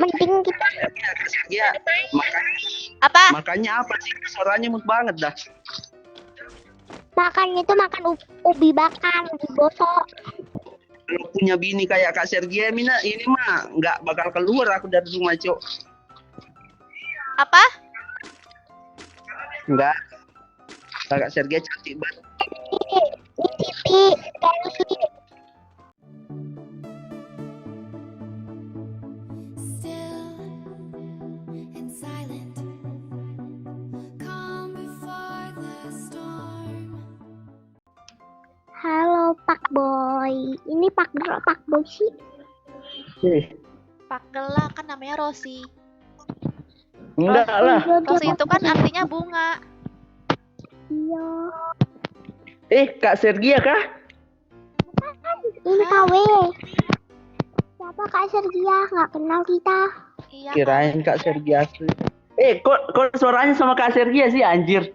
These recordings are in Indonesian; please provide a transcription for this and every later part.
Mending kita Ya, Apa? makannya apa sih? Suaranya mut banget dah. makan itu makan ubi bakar, ubi bosok. Kalau punya bini kayak Kak Sergia Mina, ini mah nggak bakal keluar aku dari rumah, Cok. Apa? Enggak. Kak Sergia cantik banget. Ini Siti, Kelly. Halo Pak Boy, ini Pak Girl, Pak Boy sih. Pak Gela kan namanya Rosi. Enggak lah. Rosi itu kan artinya bunga. Iya. Kak Sergia kah? Ini KW. Siapa Kak Sergia? Nggak kenal kita. Iya. Kirain Kak Sergia asli. Kok suaranya sama Kak Sergia sih, anjir?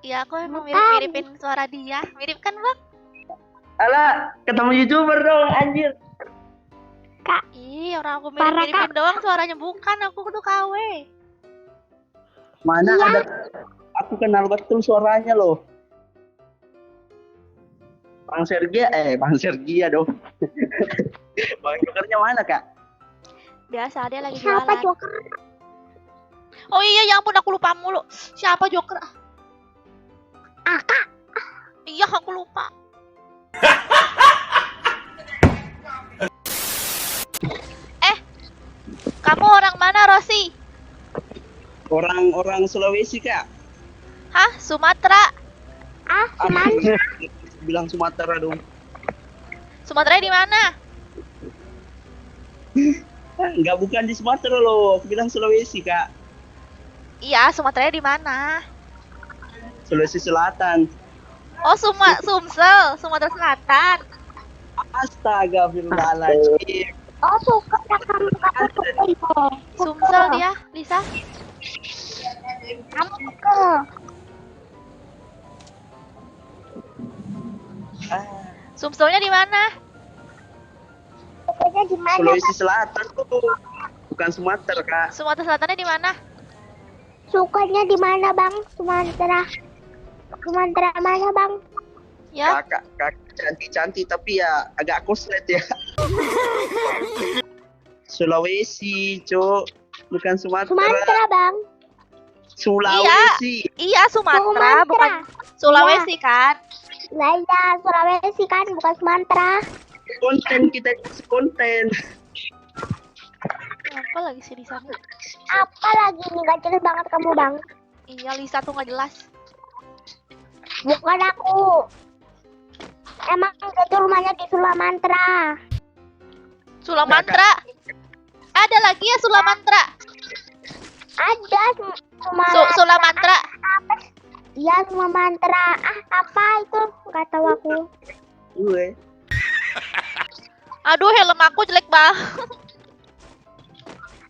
Iya, aku emang mirip-miripin suara dia. Mirip kan, Bang? Alah, ketemu YouTuber dong, anjir. Ih, orang aku mirip-miripin doang, suaranya bukan. Aku tuh KW. Mana ada? Aku kenal betul suaranya loh. Bang Sergia dong. Bang Jokernya mana, Kak? Biasa, dia lagi Siapa jualan. Joker? Oh iya, ya ampun, aku lupa mulu. Siapa Joker? Kak. Iya, aku lupa. Kamu orang mana, Rosi? Orang Sulawesi, Kak. Hah? Sumatera? Sumatera. Bilang Sumatera dong. Sumatera di mana? Enggak, bukan di Sumatera loh. Aku bilang Sulawesi, Kak. Iya, Sumatera di mana? Sulawesi Selatan. Oh, Sumsel, Sumatera Selatan. Astaga, firullahaladzim. Oh, suka kamu suka. Sumsel dia, Lisa. Kamu suka. Sumselnya di mana? Sukanya di mana? Sulawesi Selatan tuh. Bukan Sumatera, Kak. Sumatera Selatannya di mana? Sukanya di mana, Bang? Sumatera. Sumatera mana, Bang? Ya, Kakak cantik-cantik tapi ya agak koslet ya. Sulawesi, Cok. Bukan Sumatera. Sumatera, Bang. Sulawesi. iya Sumatera, Sumatera. bukan Sulawesi kan? Lah iya, Sulawesi kan bukan Sumatera. Konten kita konten. Apa lagi sih di sana? Apa lagi nih, gak jelas banget kamu, Bang. Iya, Lisa tuh nggak jelas. Bukan aku. Emang itu rumahnya di Sulamantra. Sulamantra. Ada lagi ya Sulamantra. Ada Sulamantra. Iya, Sulamantra. Apa itu? Gak tahu aku. Gue. Aduh, helm aku jelek banget.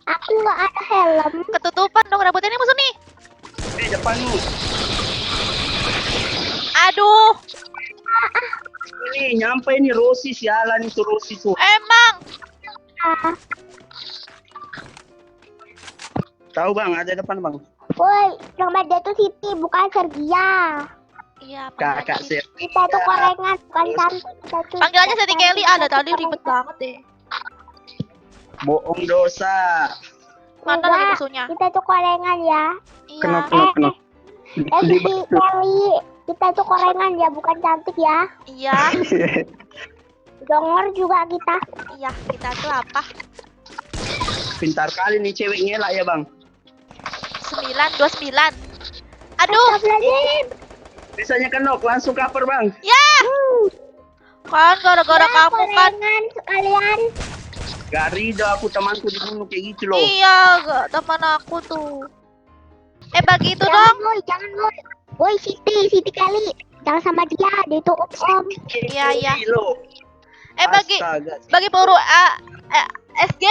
Aku nggak ada helm. Ketutupan dong rambutnya ini musuh nih. Depan lu. Aduh, Ini nyampe ini Rosi, sialan itu Rosi tuh. emang. Ah, Tahu Bang, ada depan Bang. woi, nama dia tuh Siti, bukan Sergia. Iya, Kakak panggil aja. Ser. Kita tuh korengan, bukan cantik. Kita tuh Panggil aja Siti Kelly. Ada tadi ribet banget deh. Bohong dosa. Mana Enggak, lagi musuhnya? kita tuh korengan ya. Iya. Kenapa? Siti Kelly, kita tuh korengan ya, bukan cantik ya. Iya. Dongor juga kita. Iya, kita tuh apa? Pintar kali nih cewek ngelak ya Bang. 929. Aduh, Astagfirullahaladzim. Bisanya kenok, langsung cover Bang. ya. Kan gara-gara Ya, kamu kan. korengan sekalian. Gak ridho aku temanku dibunuh kayak gitu loh. Iya, gak teman aku tuh. Bagi itu Jangan dong. boy, jangan boy. Boy, Siti Kelly. Jangan sama dia itu om. Iya, iya. Loh. Bagi Astaga. peluru SG.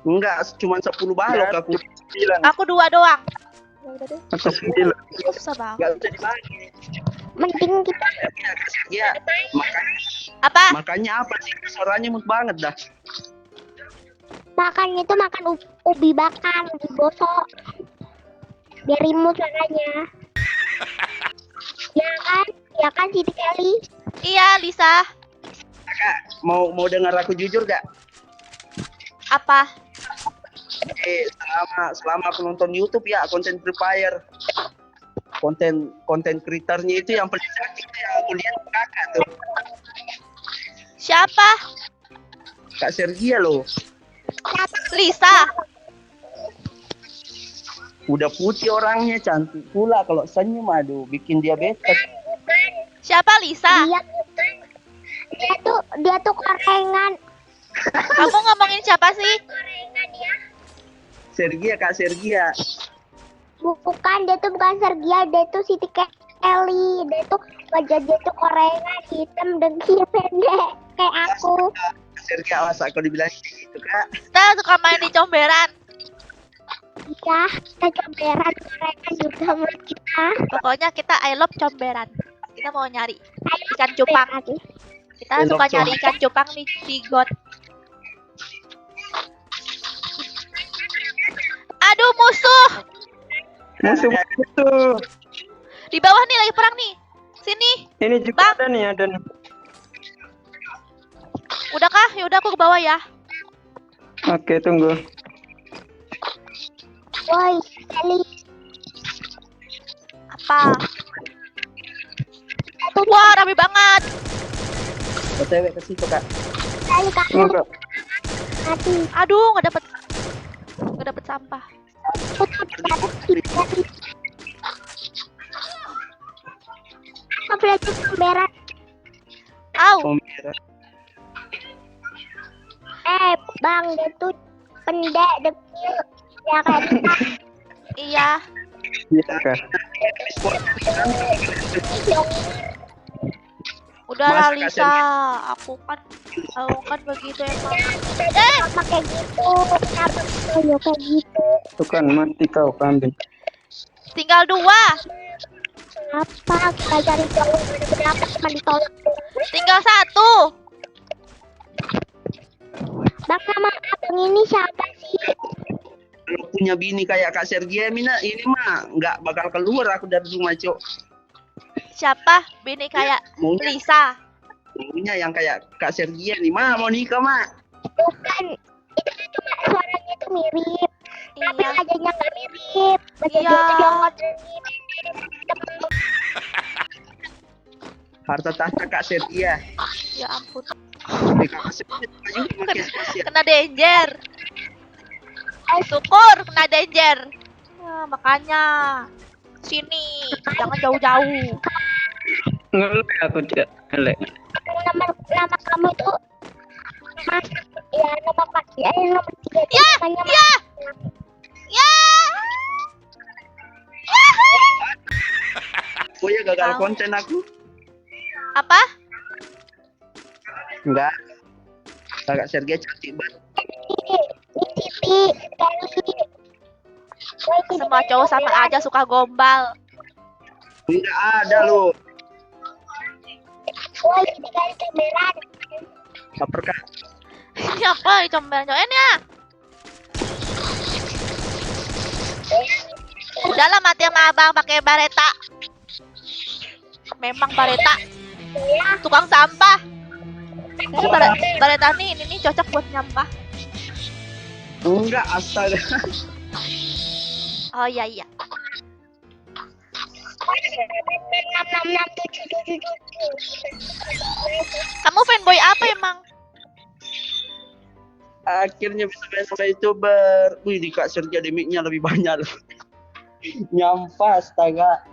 Enggak, cuma 10 balok aku. Aku 2 doang. Ya udah deh. Atau 9. Susah banget. Gak bisa dibagi. Mending kita Ya, Apa? makanya apa sih? Suaranya mut banget dah. makan itu makan ubi bakar, ubi bosok. Biar imut suaranya. Ya kan Siti Kelly. Iya, Lisa. Kak, mau dengar aku jujur gak? Apa? Selama aku nonton YouTube ya, konten Free Fire, konten kreatornya itu yang paling cantik tuh yang aku lihat kakak tuh, Siapa? Kak Sergia loh. Lisa. Udah putih orangnya, cantik pula, kalau senyum aduh bikin diabetes. Siapa Lisa? Dia tuh korengan. Kamu ngomongin siapa sih? Sergia, Kak Sergia. Bukan, dia tuh bukan Sergia, dia tuh Siti Kelly. Dia tuh wajah dia tuh korengan, hitam, dengki, pendek kayak aku. Kak Sergia, masa aku dibilang gitu Kak? Kita suka main di comberan. Iya, kita comberan korengan juga menurut kita. Pokoknya kita I love comberan. Kita mau nyari ikan cupang. Kita I love suka nyari comberan. ikan cupang di got. Aduh, musuh! Musuh itu. Di bawah nih lagi perang nih. Sini. Ini juga Bang. ada nih, ada nih. Udah kah? Yaudah aku ke bawah ya. Oke, tunggu. Woi, Kelly. Apa? Wah, rame banget. OTW ke situ Kak. Kelly kamu Tunggu. mati. Aduh, nggak dapet sampah. Aku belajar comberan. Au. Comberan. Bang, dia tuh pendek, dekil. Ya kan? Iya. Iya, Kak. Udahlah Masa Lisa. Aku kan begitu emang. Kenapa kayak gitu? Kenapa kayak gitu? Tuh kan, mati kau kambing. Tinggal 2. Kenapa kita cari cowok berapa cuma ditolak? Tinggal 1. Bang, nama abang ini siapa sih? Kalau punya bini kayak Kak Sergia Mina, ini mah nggak bakal keluar aku dari rumah Cok. Siapa? Bini kayak Maunya, Lisa. maunya yang kayak Kak Sergia nih, mau nikah Bukan, itu kan cuma suaranya tuh mirip. Tapi Iya. wajahnya nggak mirip. Wajah Iya. dia tuh jonggot. Harta tahta Kak Sergia. Ya ampun. Kak Sergia juga makin spesial. Kena danger. Syukur kena danger. Makanya sini, jangan jauh-jauh. Ngelek aku tidak ngelek. Nama kamu itu Mas, ya nomor 4 ya, nomor 3 Ya, namanya ya, ya. Oh ya gagal Tahu. konten aku. Apa? Enggak. Kak Sergia cantik banget. Siti Kelly. Woi, Siti Semua Kelly, cowok sama aja suka gombal. Enggak ada loh. Woi, Siti Kelly comberan. Apakah Ini apa? Comberan-comberan ya? Udahlah mati sama abang pakai bareta. Memang bareta. Tukang sampah. Ini bareta ini cocok buat nyampah. enggak astaga. Oh iya iya. 6667777. Kamu fanboy apa emang? Akhirnya bisa main sama YouTuber. Wih, di Kak Sergia demiknya lebih banyak loh. Nyampah astaga.